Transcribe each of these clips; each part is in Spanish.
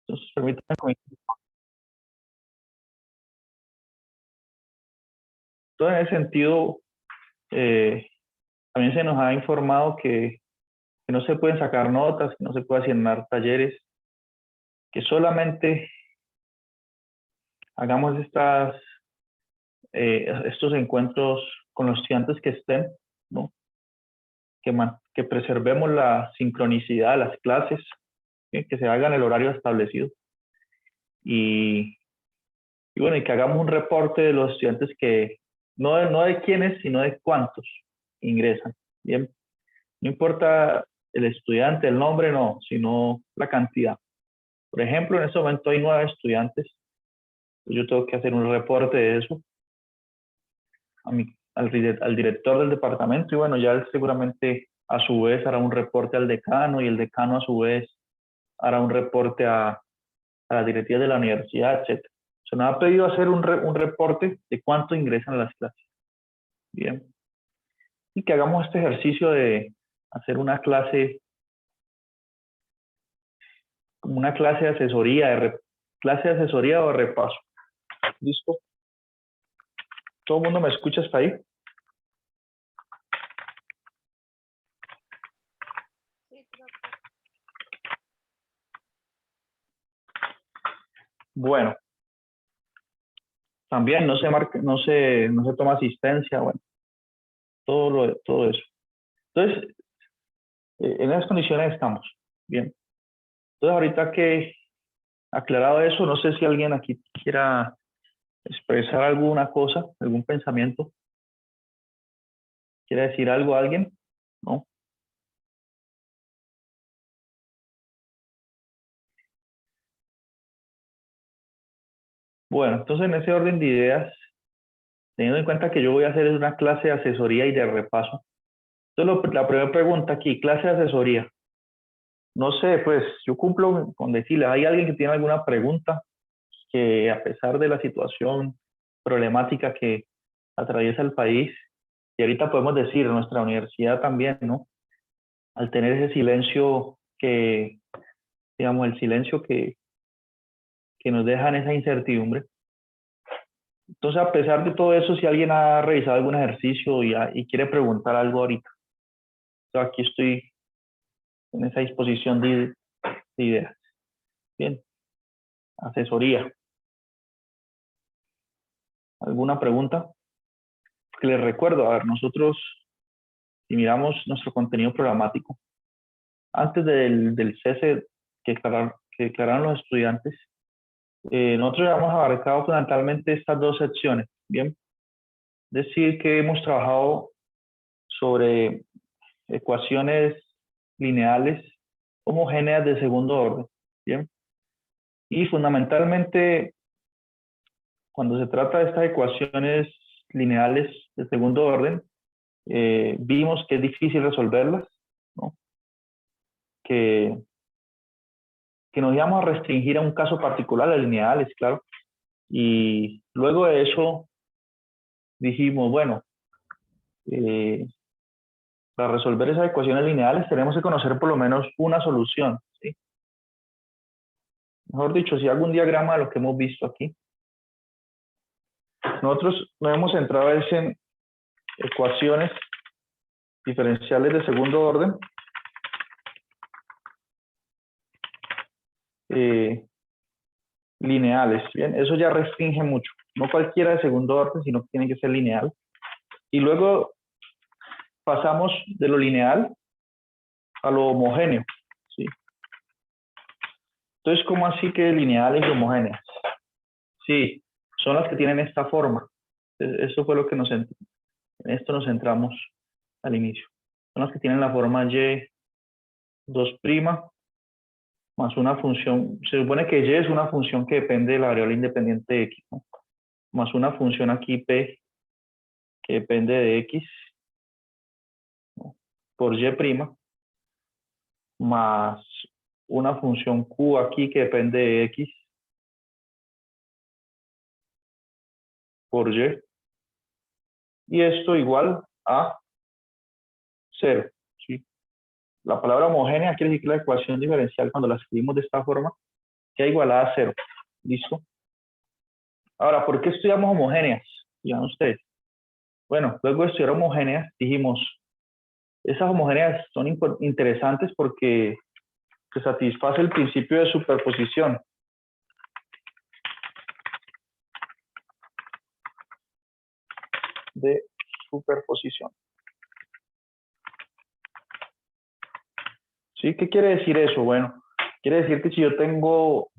Entonces, permítanme comentar. Todo en ese sentido, también se nos ha informado que no se pueden sacar notas, que no se puede asignar talleres, que solamente hagamos estos encuentros con los estudiantes que estén, ¿no? Que preservemos la sincronicidad de las clases, ¿sí? Que se haga en el horario establecido. Y bueno, y que hagamos un reporte de los estudiantes que, no de quiénes, sino de cuántos ingresan. Bien, no importa el estudiante, el nombre, no, sino la cantidad. Por ejemplo, en este momento hay 9 estudiantes. Yo tengo que hacer un reporte de eso al director del departamento y bueno, ya él seguramente a su vez hará un reporte al decano y el decano a su vez hará un reporte a la directiva de la universidad, etc. Se nos ha pedido hacer un reporte de cuánto ingresan a las clases. Bien. Y que hagamos este ejercicio de hacer una clase, como una clase de asesoría, clase de asesoría o de repaso. ¿Listo? ¿Todo el mundo me escucha hasta ahí? Bueno, también no se toma asistencia, bueno, todo eso. Entonces, en esas condiciones estamos. Bien. Entonces, ahorita que aclarado eso, no sé si alguien aquí quiera expresar alguna cosa, algún pensamiento. ¿Quiere decir algo a alguien? ¿No? Bueno, entonces en ese orden de ideas, teniendo en cuenta que yo voy a hacer una clase de asesoría y de repaso. Entonces, la primera pregunta aquí, clase de asesoría. No sé, pues yo cumplo con decirles, ¿hay alguien que tiene alguna pregunta que a pesar de la situación problemática que atraviesa el país, y ahorita podemos decir, nuestra universidad también, ¿no? Al tener ese silencio digamos, el silencio que nos deja en esa incertidumbre. Entonces, a pesar de todo eso, si alguien ha revisado algún ejercicio y quiere preguntar algo ahorita, entonces aquí estoy en esa disposición de ideas. Bien, asesoría. ¿Alguna pregunta? Que les recuerdo, a ver, nosotros, si miramos nuestro contenido programático, antes del cese que declararon los estudiantes, nosotros hemos abarcado fundamentalmente estas 2 secciones. Bien, es decir, que hemos trabajado sobre ecuaciones lineales homogéneas de segundo orden. Bien, y fundamentalmente, cuando se trata de estas ecuaciones lineales de segundo orden, vimos que es difícil resolverlas, ¿no? que, que nos íbamos a restringir a un caso particular, las lineales, claro. Y luego de eso dijimos, bueno, eh, para resolver esas ecuaciones lineales tenemos que conocer por lo menos una solución, ¿sí? Mejor dicho, si hago un diagrama de lo que hemos visto aquí, nosotros nos hemos centrado en ecuaciones diferenciales de segundo orden, lineales. Bien, eso ya restringe mucho. No cualquiera de segundo orden, sino que tiene que ser lineal. Y luego pasamos de lo lineal a lo homogéneo, ¿sí? Entonces, ¿cómo así que lineales y homogéneas? Sí, son las que tienen esta forma. Eso fue lo que en esto nos centramos al inicio. Son las que tienen la forma y2' más una función. Se supone que y es una función que depende de la variable independiente de x, ¿no? Más una función aquí p que depende de x, ¿no? Por y', más una función q aquí que depende de x por y. Y esto igual a 0, ¿sí? La palabra homogénea quiere decir que la ecuación diferencial, cuando la escribimos de esta forma, queda igualada a 0. ¿Listo? Ahora, ¿por qué estudiamos homogéneas? Digan ustedes. Bueno, luego de estudiar homogéneas, dijimos, esas homogéneas son interesantes porque se satisface el principio de superposición. De superposición. ¿Sí? ¿Qué quiere decir eso? Bueno, quiere decir que si yo tengo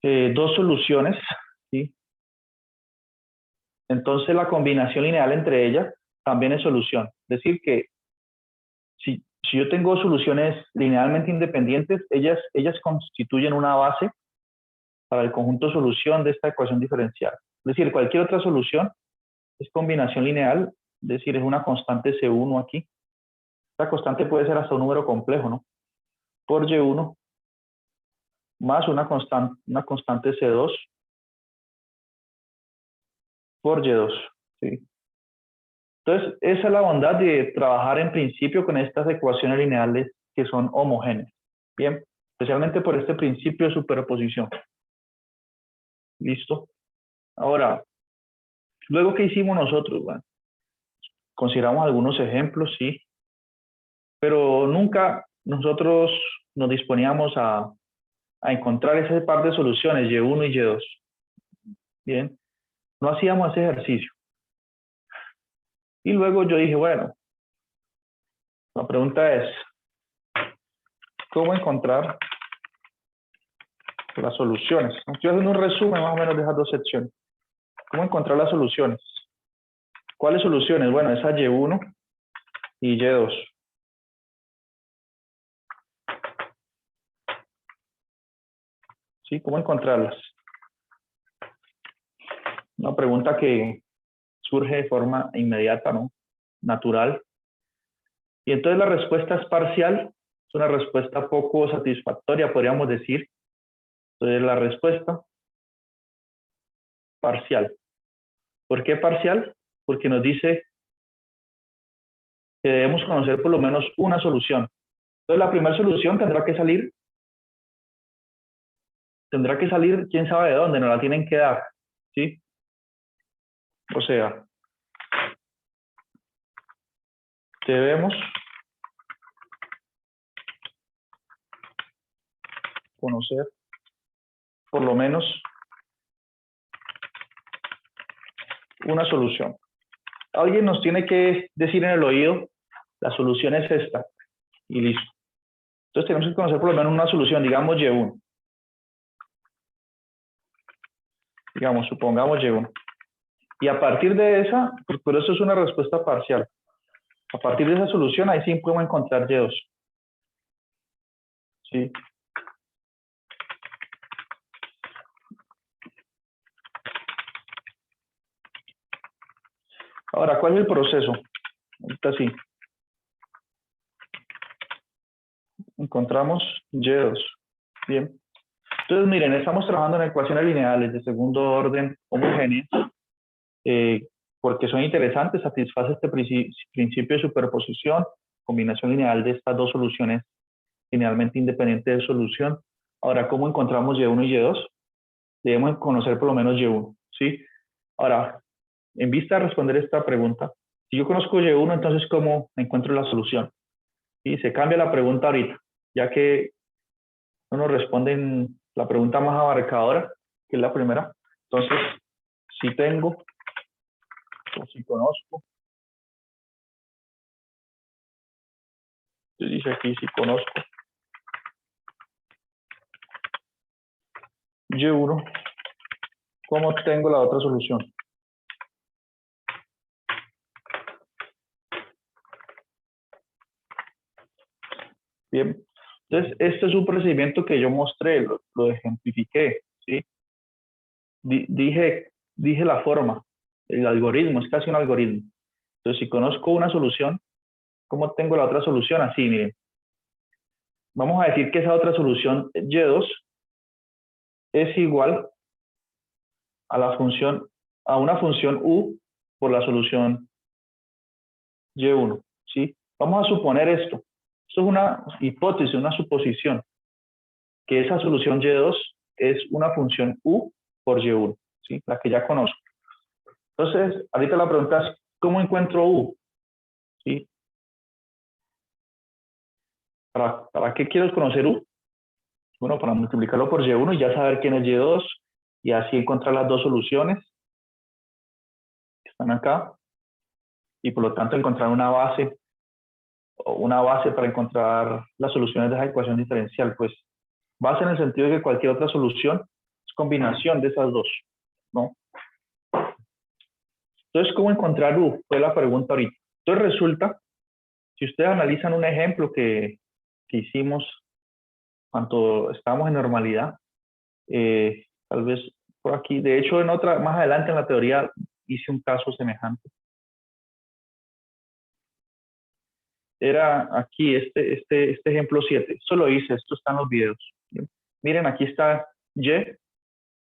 dos soluciones, ¿sí? Entonces la combinación lineal entre ellas también es solución. Es decir, que si yo tengo soluciones linealmente independientes, ellas constituyen una base para el conjunto solución de esta ecuación diferencial. Es decir, cualquier otra solución es combinación lineal, es decir, es una constante C1 aquí. Esta constante puede ser hasta un número complejo, ¿no? Por Y1 más una constante C2 por Y2. ¿Sí? Entonces, esa es la bondad de trabajar en principio con estas ecuaciones lineales que son homogéneas. Bien, especialmente por este principio de superposición. ¿Listo? Ahora, luego, ¿qué hicimos nosotros? Bueno, consideramos algunos ejemplos, sí, pero nunca nosotros nos disponíamos a encontrar ese par de soluciones, Y1 y Y2. Bien, no hacíamos ese ejercicio. Y luego yo dije, bueno, la pregunta es, ¿cómo encontrar las soluciones? Estoy haciendo un resumen más o menos de esas dos secciones. ¿Cómo encontrar las soluciones? ¿Cuáles soluciones? Bueno, esa Y1 y Y2. ¿Sí? ¿Cómo encontrarlas? Una pregunta que surge de forma inmediata, ¿no? Natural. Y entonces la respuesta es parcial. Es una respuesta poco satisfactoria, podríamos decir. Entonces la respuesta parcial. ¿Por qué parcial? Porque nos dice que debemos conocer por lo menos una solución. Entonces la primera solución tendrá que salir, quién sabe de dónde, nos la tienen que dar, ¿sí? O sea, debemos conocer por lo menos una solución. Alguien nos tiene que decir en el oído, la solución es esta, y listo. Entonces tenemos que conocer por lo menos una solución, digamos Y1. Digamos, supongamos Y1. Y a partir de esa, por eso es una respuesta parcial. A partir de esa solución, ahí sí podemos encontrar Y2. ¿Sí? Ahora, ¿cuál es el proceso? Ahorita sí. Encontramos Y2. Bien. Entonces, miren, estamos trabajando en ecuaciones lineales de segundo orden homogéneas, porque son interesantes, satisface este principio de superposición, combinación lineal de estas dos soluciones linealmente independientes de solución. Ahora, ¿cómo encontramos Y1 y Y2? Debemos conocer por lo menos Y1, ¿sí? Ahora, en vista de responder esta pregunta, si yo conozco Y1, entonces ¿cómo encuentro la solución? Y se cambia la pregunta ahorita, ya que no nos responden la pregunta más abarcadora, que es la primera. Entonces, si tengo o si conozco, dice aquí si conozco Y1, ¿cómo tengo la otra solución? Bien, entonces este es un procedimiento que yo mostré, lo ejemplifiqué, ¿sí? Dije la forma, el algoritmo, es casi un algoritmo. Entonces, si conozco una solución, ¿cómo tengo la otra solución? Así, miren. Vamos a decir que esa otra solución, Y2, es igual a una función U por la solución Y1, ¿sí? Vamos a suponer esto. Esto es una hipótesis, una suposición. que esa solución Y2 es una función U por Y1, ¿sí? La que ya conozco. Entonces, ahorita la pregunta es, ¿cómo encuentro U? ¿Sí? ¿Para qué quiero conocer U? Bueno, para multiplicarlo por Y1 y ya saber quién es Y2 y así encontrar las dos soluciones que están acá y por lo tanto encontrar una base para encontrar las soluciones de esa ecuación diferencial. Pues base en el sentido de que cualquier otra solución es combinación de esas dos, ¿no? Entonces, ¿cómo encontrar U? Fue la pregunta ahorita. Entonces resulta, si ustedes analizan un ejemplo que hicimos cuando estábamos en normalidad, tal vez por aquí, de hecho en otra, más adelante en la teoría hice un caso semejante. Era aquí este ejemplo 7. Esto lo hice, esto está en los videos. Miren, aquí está Y,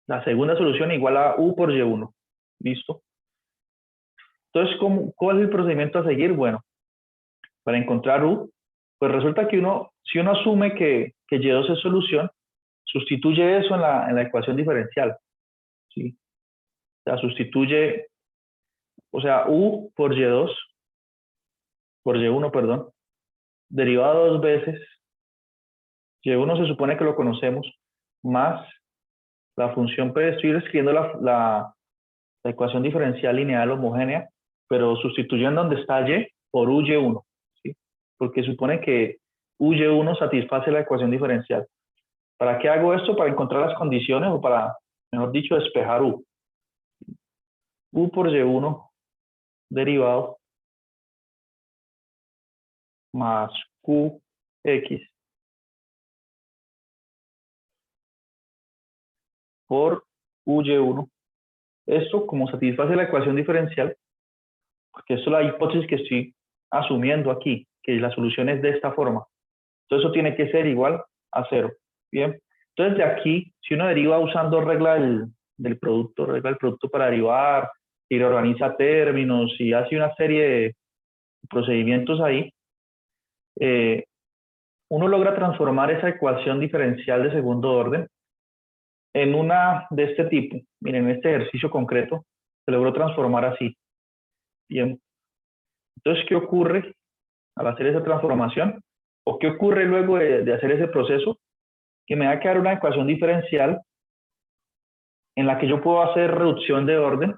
la segunda solución igual a U por Y1. ¿Listo? Entonces, ¿cuál es el procedimiento a seguir? Bueno, para encontrar U, pues resulta que si uno asume que Y2 es solución, sustituye eso en la ecuación diferencial. ¿Sí? O sea, sustituye, o sea, U por Y2, por Y1, perdón, derivado dos veces, Y1 se supone que lo conocemos, más la función P, estoy escribiendo la ecuación diferencial lineal homogénea, pero sustituyendo donde está Y por UY1, ¿sí? Porque supone que UY1 satisface la ecuación diferencial. ¿Para qué hago esto? Para encontrar las condiciones o para, mejor dicho, despejar U. U por Y1 derivado más QX por UY1. Esto como satisface la ecuación diferencial, porque esto es la hipótesis que estoy asumiendo aquí, que la solución es de esta forma. Entonces eso tiene que ser igual a 0. Bien. Entonces de aquí, si uno deriva usando regla del producto, regla del producto para derivar, y reorganiza términos y hace una serie de procedimientos ahí, uno logra transformar esa ecuación diferencial de segundo orden en una de este tipo. Miren, en este ejercicio concreto se logró transformar así. Bien. Entonces, ¿qué ocurre al hacer esa transformación? ¿O qué ocurre luego de hacer ese proceso? Que me va a quedar una ecuación diferencial en la que yo puedo hacer reducción de orden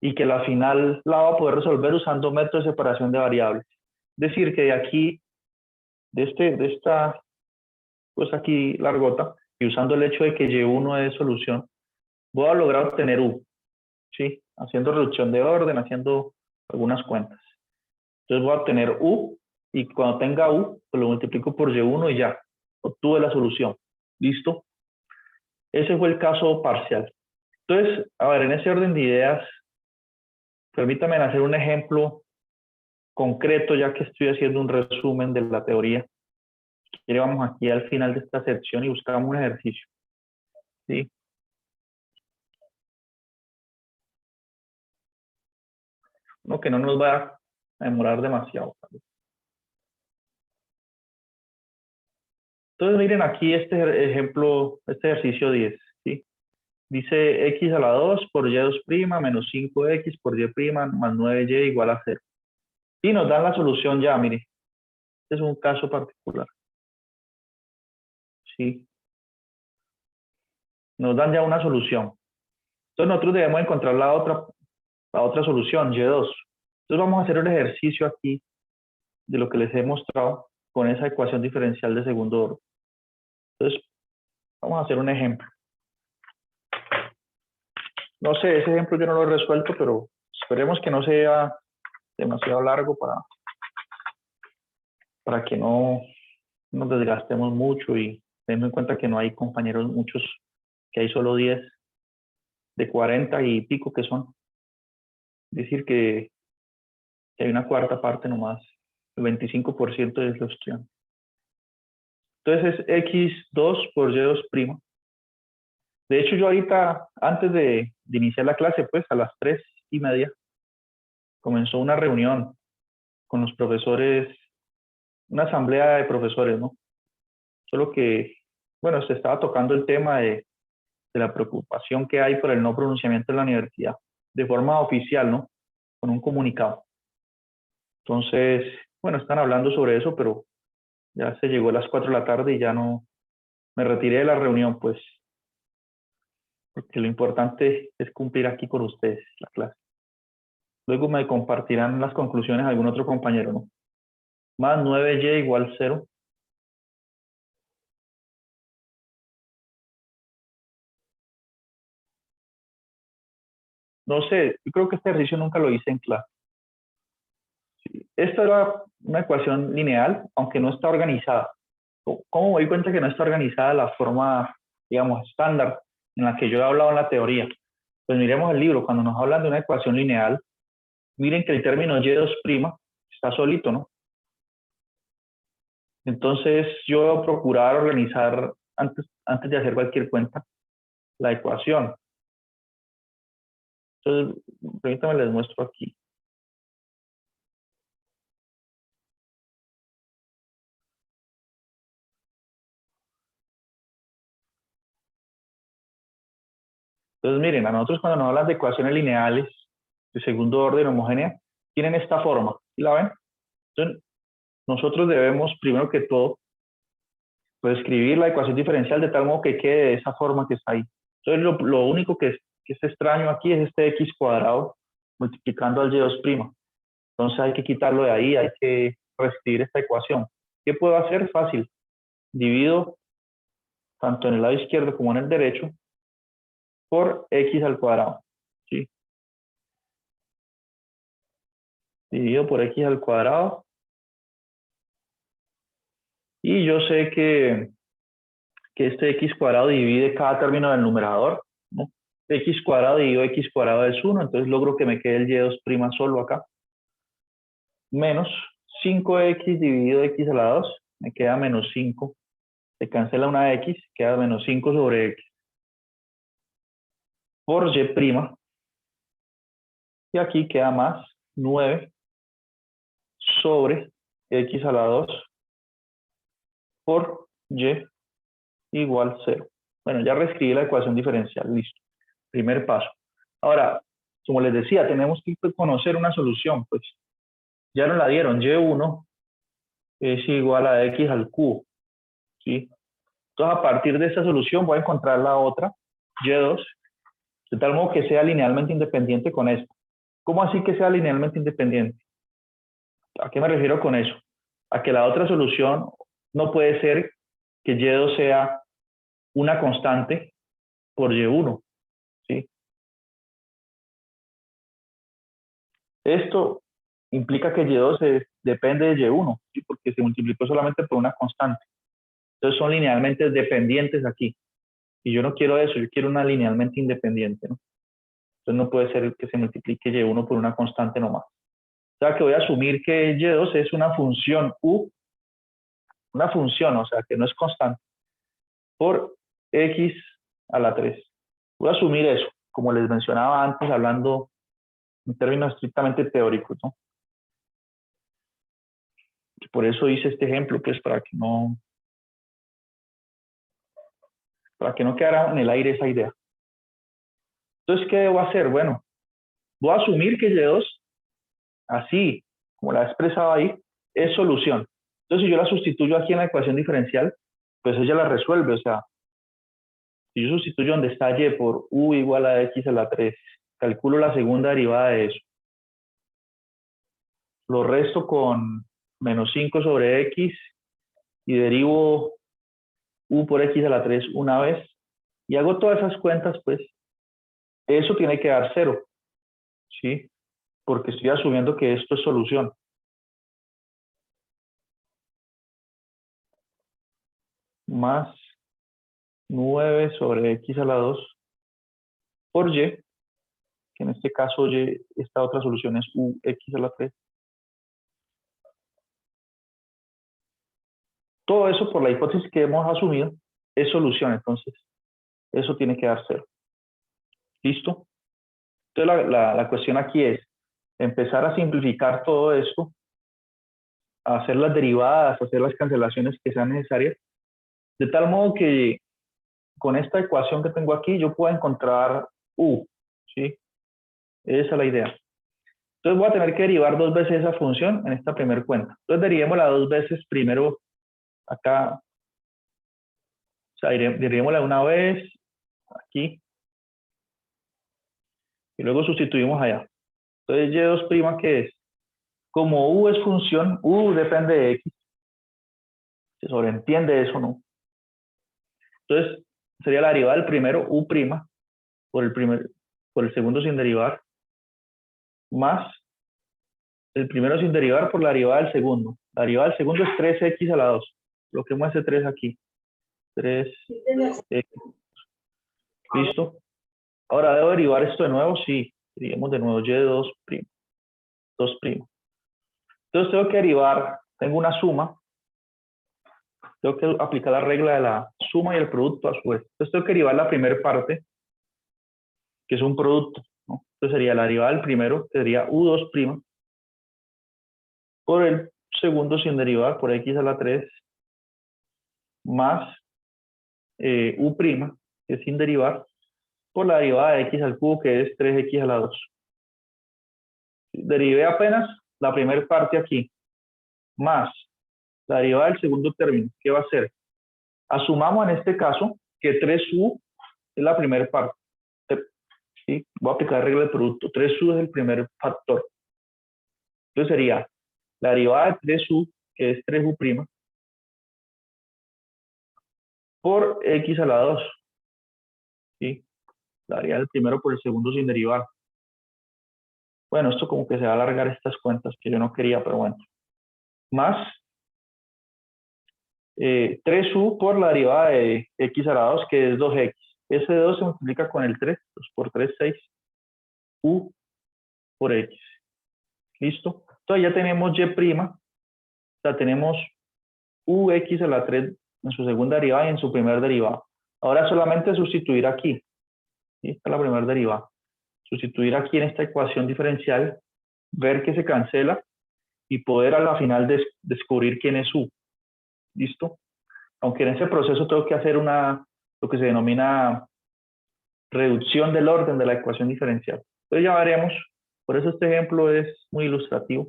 y que la final la voy a poder resolver usando método de separación de variables. Es decir, que de aquí, de esta, pues aquí largota, y usando el hecho de que Y1 es solución, voy a lograr obtener U, ¿sí? Haciendo reducción de orden, haciendo algunas cuentas. Entonces voy a obtener U, y cuando tenga U, pues lo multiplico por Y1 y ya, obtuve la solución. ¿Listo? Ese fue el caso parcial. Entonces, a ver, en ese orden de ideas, permítame hacer un ejemplo concreto, ya que estoy haciendo un resumen de la teoría. Y vamos aquí al final de esta sección y buscamos un ejercicio. ¿Sí? Uno que no nos va a demorar demasiado. Entonces, miren aquí este ejemplo, este ejercicio 10. ¿Sí? Dice x a la 2 por y2' menos 5x por y' más 9y igual a 0. Y nos dan la solución ya, mire. Este es un caso particular. ¿Sí? Nos dan ya una solución. Entonces nosotros debemos encontrar la otra solución, Y2. Entonces vamos a hacer un ejercicio aquí de lo que les he mostrado con esa ecuación diferencial de segundo orden. Entonces, vamos a hacer un ejemplo. No sé, ese ejemplo yo no lo he resuelto, pero esperemos que no sea demasiado largo para que no nos desgastemos mucho y teniendo en cuenta que no hay compañeros muchos, que hay solo 10 de 40 y pico que son. Es decir, que hay una cuarta parte nomás, el 25% de los estudiantes. Entonces es x2 por y2'. De hecho, yo ahorita, antes de iniciar la clase, pues a las 3:30, comenzó una reunión con los profesores, una asamblea de profesores, ¿no? Solo que bueno, se estaba tocando el tema de la preocupación que hay por el no pronunciamiento en la universidad, de forma oficial, ¿no? Con un comunicado. Entonces, bueno, están hablando sobre eso, pero ya se llegó a las 4 de la tarde y ya no, me retiré de la reunión, pues, porque lo importante es cumplir aquí con ustedes la clase. Luego me compartirán las conclusiones algún otro compañero, ¿no? Más 9y igual 0. No sé, yo creo que este ejercicio nunca lo hice en clase. Esta era una ecuación lineal, aunque no está organizada. ¿Cómo me doy cuenta que no está organizada la forma, digamos, estándar en la que yo he hablado en la teoría? Pues miremos el libro, cuando nos hablan de una ecuación lineal, miren que el término y2' está solito, ¿no? Entonces yo voy a procurar organizar antes de hacer cualquier cuenta la ecuación. Entonces, permítanme les muestro aquí. Entonces, miren, a nosotros cuando nos hablan de ecuaciones lineales de segundo orden homogénea, tienen esta forma, ¿sí la ven? Entonces, nosotros debemos, primero que todo, pues escribir la ecuación diferencial de tal modo que quede de esa forma que está ahí. Entonces, lo único que es extraño aquí es este x cuadrado multiplicando al y2'. Entonces, hay que quitarlo de ahí, hay que reescribir esta ecuación. ¿Qué puedo hacer? Fácil. Divido tanto en el lado izquierdo como en el derecho por x al cuadrado. ¿Sí? Dividido por x al cuadrado. Y yo sé que este x cuadrado divide cada término del numerador, ¿no? X cuadrado dividido x cuadrado es 1, entonces logro que me quede el y2' solo acá. Menos 5x dividido x a la 2, me queda menos 5. Se cancela una x, queda menos 5 sobre x. Por y', y aquí queda más 9 sobre x a la 2 por y igual 0. Bueno, ya reescribí la ecuación diferencial, listo. Primer paso. Ahora, como les decía, tenemos que conocer una solución, pues ya nos la dieron, y1 es igual a x al cubo, ¿sí? Entonces, a partir de esta solución voy a encontrar la otra, y2, de tal modo que sea linealmente independiente con esto. ¿Cómo así que sea linealmente independiente? ¿A qué me refiero con eso? A que la otra solución no puede ser que y2 sea una constante por y1, ¿sí? Esto implica que y2 depende de y1, ¿sí? Porque se multiplicó solamente por una constante. Entonces son linealmente dependientes aquí. Y yo no quiero eso, yo quiero una linealmente independiente, ¿no? Entonces no puede ser que se multiplique y1 por una constante nomás. O sea que voy a asumir que y2 es una función u, una función, o sea que no es constante, por x a la 3. Voy a asumir eso, como les mencionaba antes, hablando en términos estrictamente teóricos, ¿no? Por eso hice este ejemplo, pues para que no quedara en el aire esa idea. Entonces, ¿qué debo hacer? Bueno, voy a asumir que y2, así como la he expresado ahí, es solución. Entonces, si yo la sustituyo aquí en la ecuación diferencial, pues ella la resuelve. O sea, si yo sustituyo donde está y por u igual a x a la 3, calculo la segunda derivada de eso. Lo resto con menos 5 sobre x y derivo u por x a la 3 una vez. Y hago todas esas cuentas, pues eso tiene que dar 0, ¿sí? Porque estoy asumiendo que esto es solución. Más 9 sobre x a la 2 por y, que en este caso y, esta otra solución es ux a la 3. Todo eso por la hipótesis que hemos asumido es solución, entonces eso tiene que dar 0. ¿Listo? Entonces la cuestión aquí es empezar a simplificar todo esto, a hacer las derivadas, a hacer las cancelaciones que sean necesarias, De tal modo que con esta ecuación que tengo aquí, yo puedo encontrar u, ¿sí? Esa es la idea. Entonces voy a tener que derivar dos veces esa función en esta primera cuenta. Entonces derivémosla dos veces primero acá, o sea, derivémosla una vez aquí y luego sustituimos allá. Entonces y2', ¿qué es? Como u es función, u depende de x, se sobreentiende eso, ¿no? Entonces sería la derivada del primero, u' por el segundo sin derivar, más el primero sin derivar por la derivada del segundo. La derivada del segundo es 3x a la 2. Bloqueemos ese 3 aquí. 3x. ¿Listo? Ahora, ¿debo derivar esto de nuevo? Sí. Derivemos de nuevo y2'. 2'. Entonces tengo que derivar, tengo una suma. Tengo que aplicar la regla de la suma y el producto a su vez. Entonces tengo que derivar la primera parte, que es un producto, ¿no? Entonces sería la derivada del primero, que sería u2' por el segundo sin derivar, por x a la 3, más u', que es sin derivar, por la derivada de x al cubo, que es 3x a la 2. Derivé apenas la primera parte aquí, más la derivada del segundo término. ¿Qué va a ser? Asumamos en este caso que 3u es la primera parte. ¿Sí? Voy a aplicar la regla del producto. 3u es el primer factor. Entonces sería la derivada de 3u, que es 3u', por x a la 2. ¿Sí? La derivada del primero por el segundo sin derivar. Bueno, esto como que se va a alargar estas cuentas que yo no quería, pero bueno. Más 3u por la derivada de x a la 2, que es 2x. Ese 2 se multiplica con el 3, 2 por 3, 6. U por x. ¿Listo? Entonces ya tenemos y', o sea, tenemos ux a la 3 en su segunda derivada y en su primera derivada. Ahora solamente sustituir aquí. ¿Sí? Esta es la primera derivada. Sustituir aquí en esta ecuación diferencial, ver que se cancela y poder a la final descubrir quién es u. ¿Listo? Aunque en ese proceso tengo que hacer lo que se denomina reducción del orden de la ecuación diferencial. Entonces ya veremos. Por eso este ejemplo es muy ilustrativo,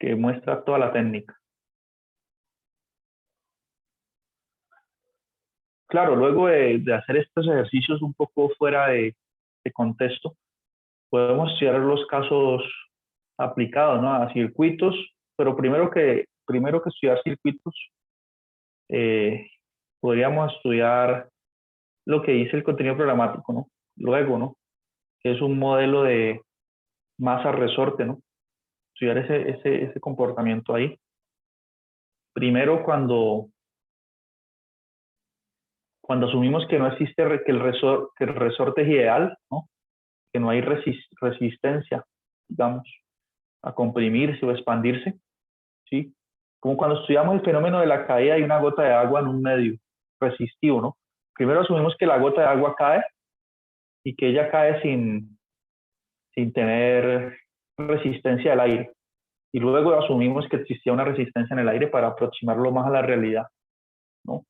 que muestra toda la técnica. Claro, luego de hacer estos ejercicios un poco fuera de contexto, podemos estudiar los casos aplicados, ¿no? A circuitos, pero primero que estudiar circuitos, podríamos estudiar lo que dice el contenido programático, ¿no? Luego, ¿no? Que es un modelo de masa-resorte, ¿no? Estudiar ese comportamiento ahí. Primero, cuando asumimos que no existe, que el resorte es ideal, ¿no? Que no hay resistencia, digamos, a comprimirse o expandirse, ¿sí? Como cuando estudiamos el fenómeno de la caída de una gota de agua en un medio resistivo, ¿no? Primero asumimos que la gota de agua cae y que ella cae sin tener resistencia al aire. Y luego asumimos que existía una resistencia en el aire para aproximarlo más a la realidad, ¿no?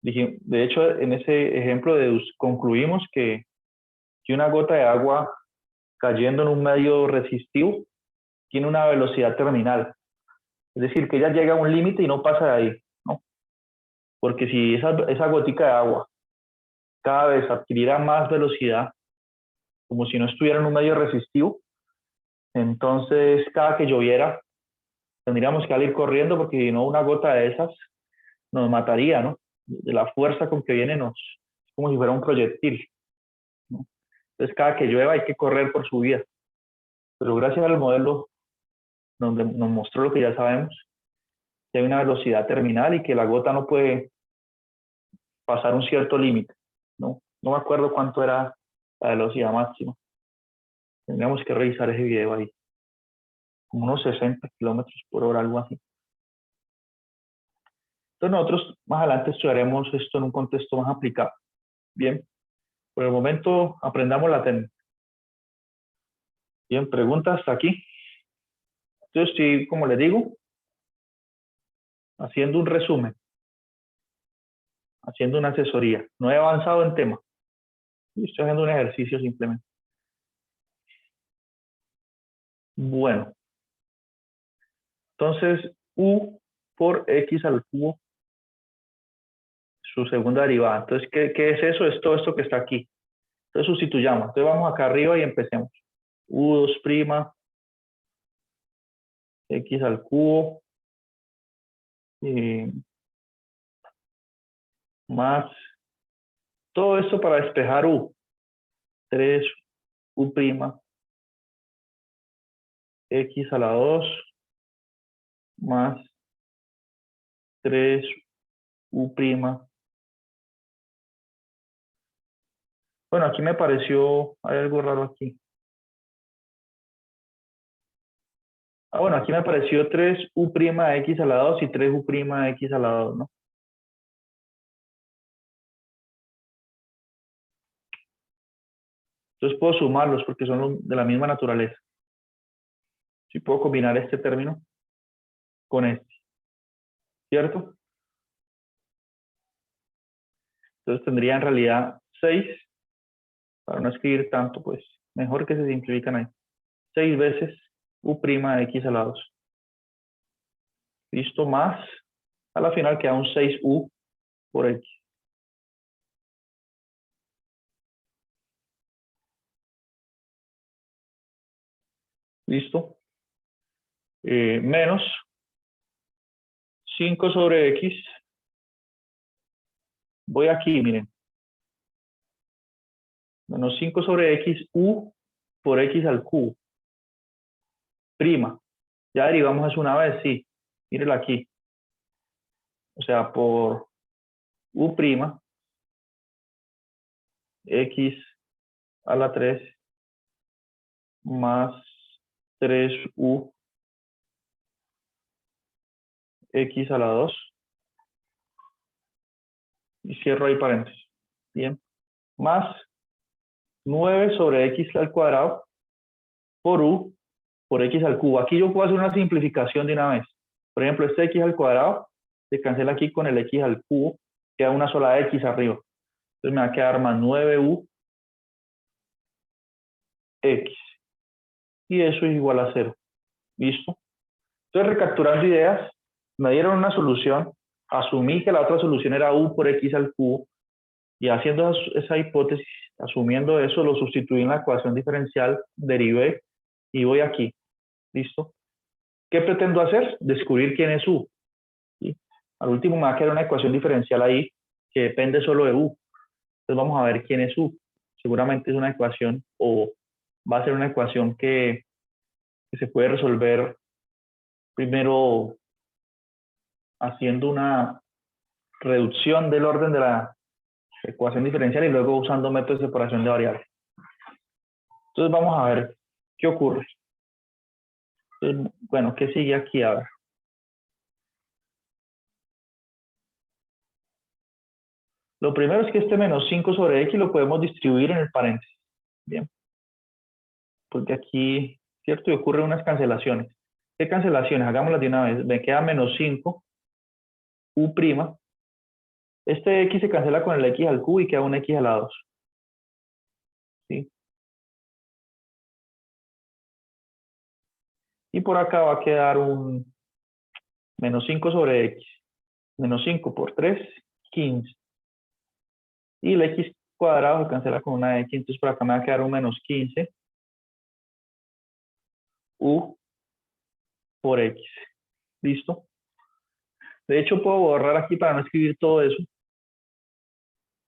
De hecho, en ese ejemplo concluimos que una gota de agua cayendo en un medio resistivo tiene una velocidad terminal. Es decir, que ella llega a un límite y no pasa de ahí, ¿no? Porque si esa gotica de agua cada vez adquiriera más velocidad, como si no estuviera en un medio resistivo, entonces cada que lloviera tendríamos que salir corriendo porque si no una gota de esas nos mataría, ¿no? De la fuerza con que viene es como si fuera un proyectil, ¿no? Entonces cada que llueva hay que correr por su vida. Pero gracias al modelo donde nos mostró lo que ya sabemos, que hay una velocidad terminal y que la gota no puede pasar un cierto límite, ¿no? No me acuerdo cuánto era la velocidad máxima. Tendríamos que revisar ese video ahí. Como unos 60 kilómetros por hora, algo así. Entonces nosotros más adelante estudiaremos esto en un contexto más aplicado. Bien, por el momento aprendamos la técnica. Bien, preguntas hasta aquí. Yo estoy, como les digo, haciendo un resumen. haciendo una asesoría. No he avanzado en tema. Estoy haciendo un ejercicio simplemente. Bueno, entonces u por x al cubo, su segunda derivada. Entonces, ¿qué es eso? Es todo esto que está aquí. Entonces sustituyamos. Entonces vamos acá arriba y empecemos. U2' x al cubo más todo esto para despejar u. 3u' x a la 2 más 3u'. Bueno, aquí me pareció, hay algo raro aquí. Bueno, aquí me apareció 3u' x a la 2 y 3u' x a la 2, ¿no? Entonces puedo sumarlos porque son de la misma naturaleza. Sí puedo combinar este término con este, ¿cierto? Entonces tendría en realidad 6, para no escribir tanto, pues mejor que se simplifican ahí. 6 veces u'(x) a la 2. Listo, más, a la final queda un 6u por x. Listo. Menos 5 sobre x. Voy aquí, miren. Menos 5 sobre x, u por x al cubo. Prima. Ya derivamos eso una vez, sí. Mírenla aquí. O sea, por u', x a la 3 más 3u x a la 2. Y cierro ahí paréntesis. Bien. Más 9 sobre x al cuadrado por u por x al cubo. Aquí yo puedo hacer una simplificación de una vez. Por ejemplo, este x al cuadrado se cancela aquí con el x al cubo. Queda una sola x arriba. Entonces me va a quedar más 9u x. Y eso es igual a 0. ¿Listo? Entonces, recapturando ideas, me dieron una solución. Asumí que la otra solución era u por x al cubo. Y haciendo esa hipótesis, asumiendo eso, lo sustituí en la ecuación diferencial, derivé y voy aquí. ¿Listo? ¿Qué pretendo hacer? Descubrir quién es u. ¿Sí? Al último me va a quedar una ecuación diferencial ahí que depende solo de u. Entonces vamos a ver quién es u. Seguramente es una ecuación o va a ser una ecuación que se puede resolver primero haciendo una reducción del orden de la ecuación diferencial y luego usando métodos de separación de variables. Entonces vamos a ver qué ocurre. Entonces, bueno, ¿qué sigue aquí? A ver. Lo primero es que este menos 5 sobre x lo podemos distribuir en el paréntesis. Bien. Porque aquí, ¿cierto? Y ocurren unas cancelaciones. ¿Qué cancelaciones? Hagámoslas de una vez. Me queda menos 5 u'. Este x se cancela con el x al cubo y queda un x a la 2. ¿Sí? Y por acá va a quedar un menos 5 sobre x. Menos 5 por 3, 15. Y el x cuadrado se cancela con una x. Entonces por acá me va a quedar un menos 15 u por x. ¿Listo? De hecho, puedo borrar aquí para no escribir todo eso.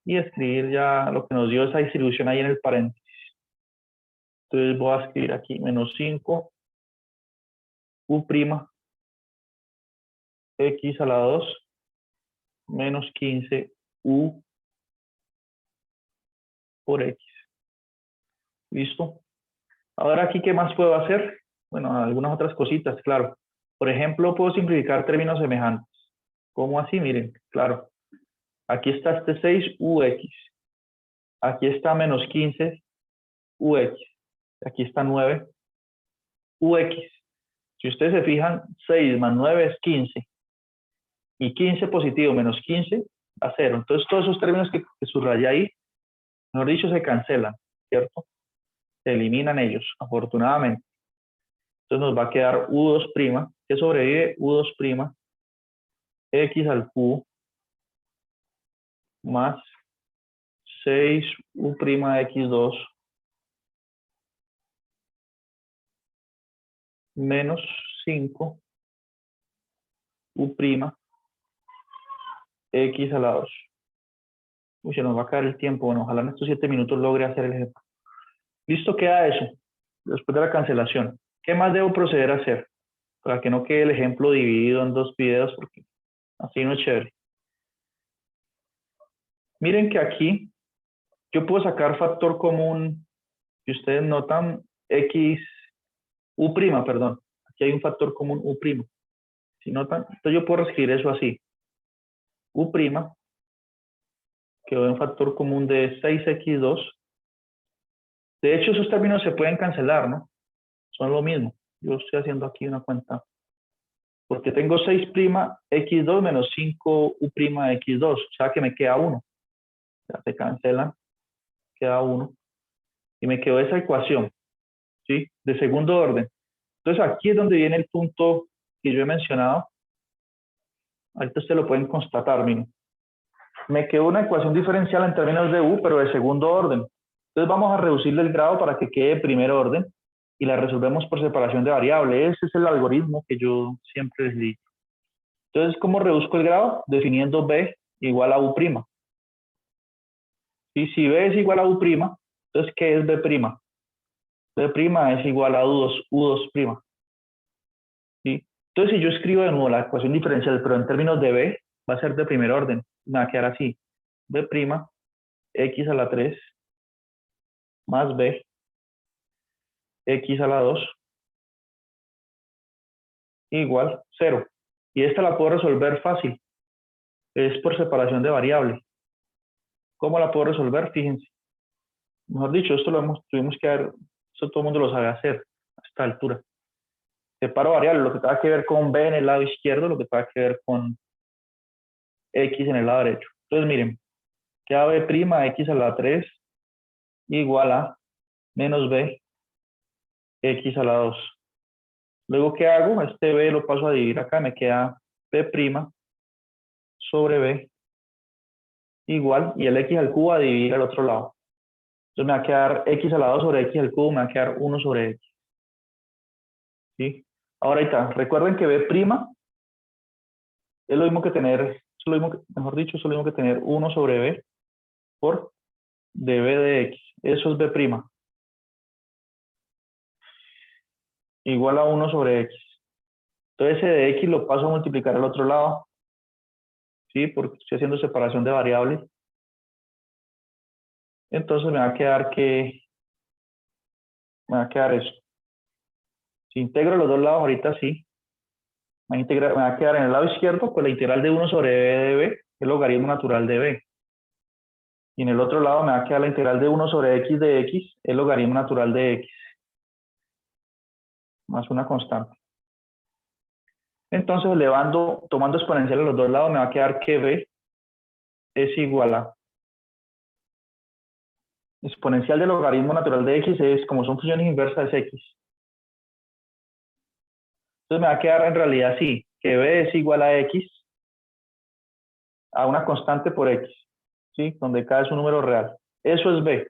Y escribir ya lo que nos dio esa distribución ahí en el paréntesis. Entonces voy a escribir aquí menos 5 u' x a la 2 menos 15 u por x. ¿Listo? Ahora aquí, ¿qué más puedo hacer? Bueno, algunas otras cositas, claro. Por ejemplo, puedo simplificar términos semejantes. ¿Cómo así? Miren, claro. Aquí está este 6ux. Aquí está menos 15ux. Aquí está 9ux. Si ustedes se fijan, 6 más 9 es 15. Y 15 positivo menos 15 a 0. Entonces todos esos términos que subrayé ahí, mejor dicho, se cancelan, ¿cierto? Se eliminan ellos, afortunadamente. Entonces nos va a quedar U2', que sobrevive U2', X al cubo, más 6U' de X2, menos 5U' X a la 2. Uy, se nos va a caer el tiempo. Bueno, ojalá en estos 7 minutos logre hacer el ejemplo. Listo, queda eso. Después de la cancelación. ¿Qué más debo proceder a hacer? Para que no quede el ejemplo dividido en 2 videos, porque así no es chévere. Miren que aquí yo puedo sacar factor común, si ustedes notan, U', perdón. Aquí hay un factor común U'. Si notan, entonces yo puedo escribir eso así. U', que da un factor común de 6X2. De hecho, esos términos se pueden cancelar, ¿no? Son lo mismo. Yo estoy haciendo aquí una cuenta. Porque tengo 6'X2 menos 5U' X2. O sea que me queda 1. Ya se cancelan. Queda 1. Y me quedó esa ecuación, ¿sí? De segundo orden. Entonces aquí es donde viene el punto que yo he mencionado. Ahorita ustedes lo pueden constatar, miren. Me quedó una ecuación diferencial en términos de U, pero de segundo orden. Entonces vamos a reducirle el grado para que quede de primer orden y la resolvemos por separación de variables. Ese es el algoritmo que yo siempre les digo. Entonces, ¿cómo reduzco el grado? Definiendo B igual a U'. Y si B es igual a U', entonces, ¿qué es B'? B' es igual a U2'. ¿Sí? Entonces, si yo escribo de nuevo la ecuación diferencial, pero en términos de B, va a ser de primer orden. Me va a quedar así. B', X a la 3, más B, X a la 2, igual 0. Y esta la puedo resolver fácil. Es por separación de variables. ¿Cómo la puedo resolver? Fíjense. Mejor dicho, esto tuvimos que haber, eso todo el mundo lo sabe hacer a esta altura. Separo variables, lo que tenga que ver con B en el lado izquierdo, lo que tenga que ver con X en el lado derecho. Entonces, miren, queda B', X a la 3, igual a menos B, X a la 2. Luego, ¿qué hago? Este B lo paso a dividir acá, me queda B' sobre B igual, y el X al cubo a dividir al otro lado. Entonces me va a quedar X a la 2 sobre X al cubo, me va a quedar 1 sobre X. ¿Sí? Ahora ahí está. Recuerden que B' es lo mismo que tener, mejor dicho, es lo mismo que tener 1 sobre B por dB de X. Eso es B'. Igual a 1 sobre X. Entonces ese de X lo paso a multiplicar al otro lado. ¿Sí? Porque estoy haciendo separación de variables. Entonces me va a quedar eso. Si integro los dos lados, ahorita sí. Me va a quedar en el lado izquierdo, pues la integral de 1 sobre B de B, el logaritmo natural de B. Y en el otro lado me va a quedar la integral de 1 sobre X de X, el logaritmo natural de X. Más una constante. Entonces, tomando exponencial a los dos lados, me va a quedar que B es igual a exponencial del logaritmo natural de X, es como son funciones inversas, es X. Entonces me va a quedar en realidad así, que B es igual a X, a una constante por X, ¿sí? Donde K es un número real. Eso es B,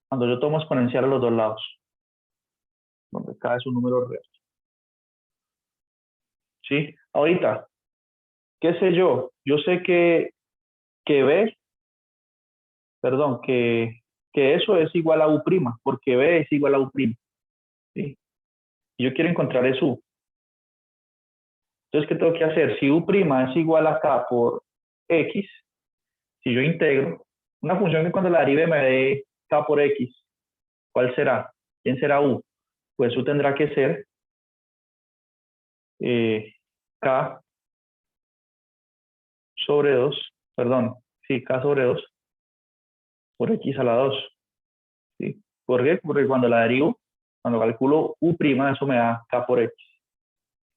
cuando yo tomo exponencial a los dos lados, donde K es un número real. ¿Sí? Ahorita, ¿qué sé yo? Yo sé que B, perdón, que eso es igual a U', porque B es igual a U'. ¿Sí? Y yo quiero encontrar es U. Entonces, ¿qué tengo que hacer? Si U' es igual a K por X, si yo integro, una función que cuando la derive me dé K por X, ¿cuál será? ¿Quién será U? Pues U tendrá que ser K sobre 2, perdón, sí, K sobre 2 por X a la 2. ¿Sí? ¿Por qué? Porque cuando la derivo, cuando calculo U', eso me da K por X.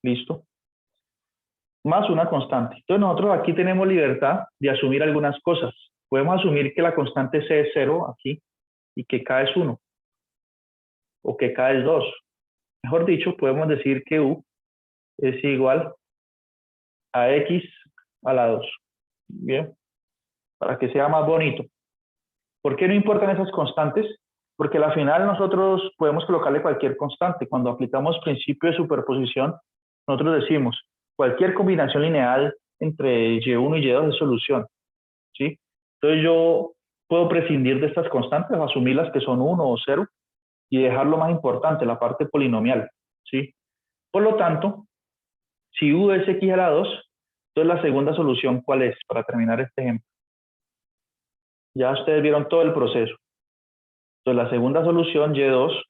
¿Listo? más una constante. Entonces nosotros aquí tenemos libertad de asumir algunas cosas. Podemos asumir que la constante C es 0 aquí y que K es 1 o que K es 2. Mejor dicho, podemos decir que U es igual a X a la 2. Bien, para que sea más bonito. ¿Por qué no importan esas constantes? Porque al final nosotros podemos colocarle cualquier constante. Cuando aplicamos principio de superposición, nosotros decimos cualquier combinación lineal entre Y1 y Y2 es solución, ¿sí? Entonces yo puedo prescindir de estas constantes, asumirlas que son 1 o 0 y dejar lo más importante, la parte polinomial, ¿sí? Por lo tanto, si U es X a la 2, entonces la segunda solución, ¿cuál es? Para terminar este ejemplo. Ya ustedes vieron todo el proceso. Entonces la segunda solución, Y2,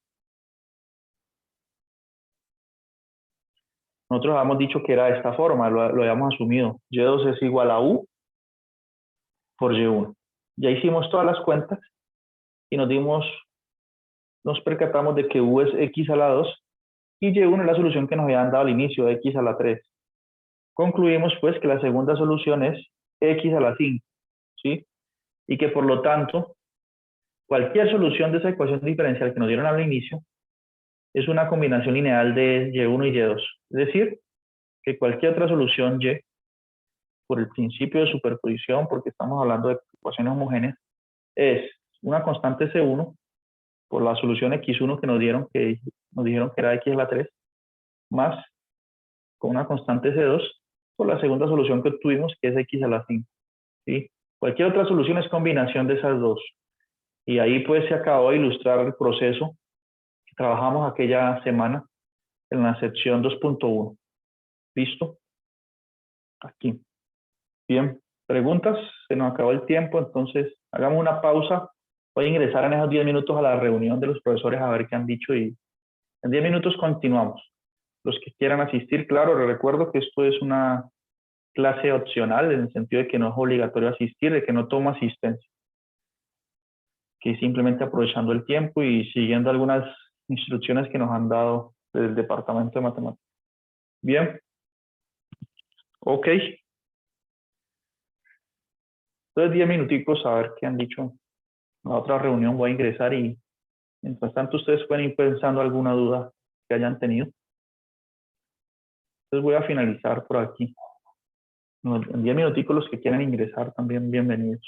nosotros habíamos dicho que era de esta forma, lo habíamos asumido. Y2 es igual a U por Y1. Ya hicimos todas las cuentas y nos percatamos de que U es X a la 2 y Y1 es la solución que nos habían dado al inicio, X a la 3. Concluimos pues que la segunda solución es X a la 5, ¿sí? Y que por lo tanto, cualquier solución de esa ecuación diferencial que nos dieron al inicio es una combinación lineal de Y1 y Y2. Es decir, que cualquier otra solución Y, por el principio de superposición, porque estamos hablando de ecuaciones homogéneas, es una constante C1 por la solución X1 que nos dijeron que era X a la 3, más con una constante C2 por la segunda solución que obtuvimos, que es X a la 5. ¿Sí? Cualquier otra solución es combinación de esas dos. Y ahí pues se acabó de ilustrar el proceso que trabajamos aquella semana en la sección 2.1. ¿Listo? Aquí. Bien. ¿Preguntas? Se nos acabó el tiempo, entonces hagamos una pausa. Voy a ingresar en esos 10 minutos a la reunión de los profesores a ver qué han dicho y en 10 minutos continuamos. Los que quieran asistir, claro, les recuerdo que esto es una clase opcional en el sentido de que no es obligatorio asistir, de que no toma asistencia, que simplemente aprovechando el tiempo y siguiendo algunas instrucciones que nos han dado del departamento de matemáticas. Bien, ok. Entonces 10 minuticos a ver qué han dicho. En la otra reunión voy a ingresar y mientras tanto ustedes pueden ir pensando alguna duda que hayan tenido. Entonces voy a finalizar por aquí. En 10 minuticos los que quieran ingresar también bienvenidos.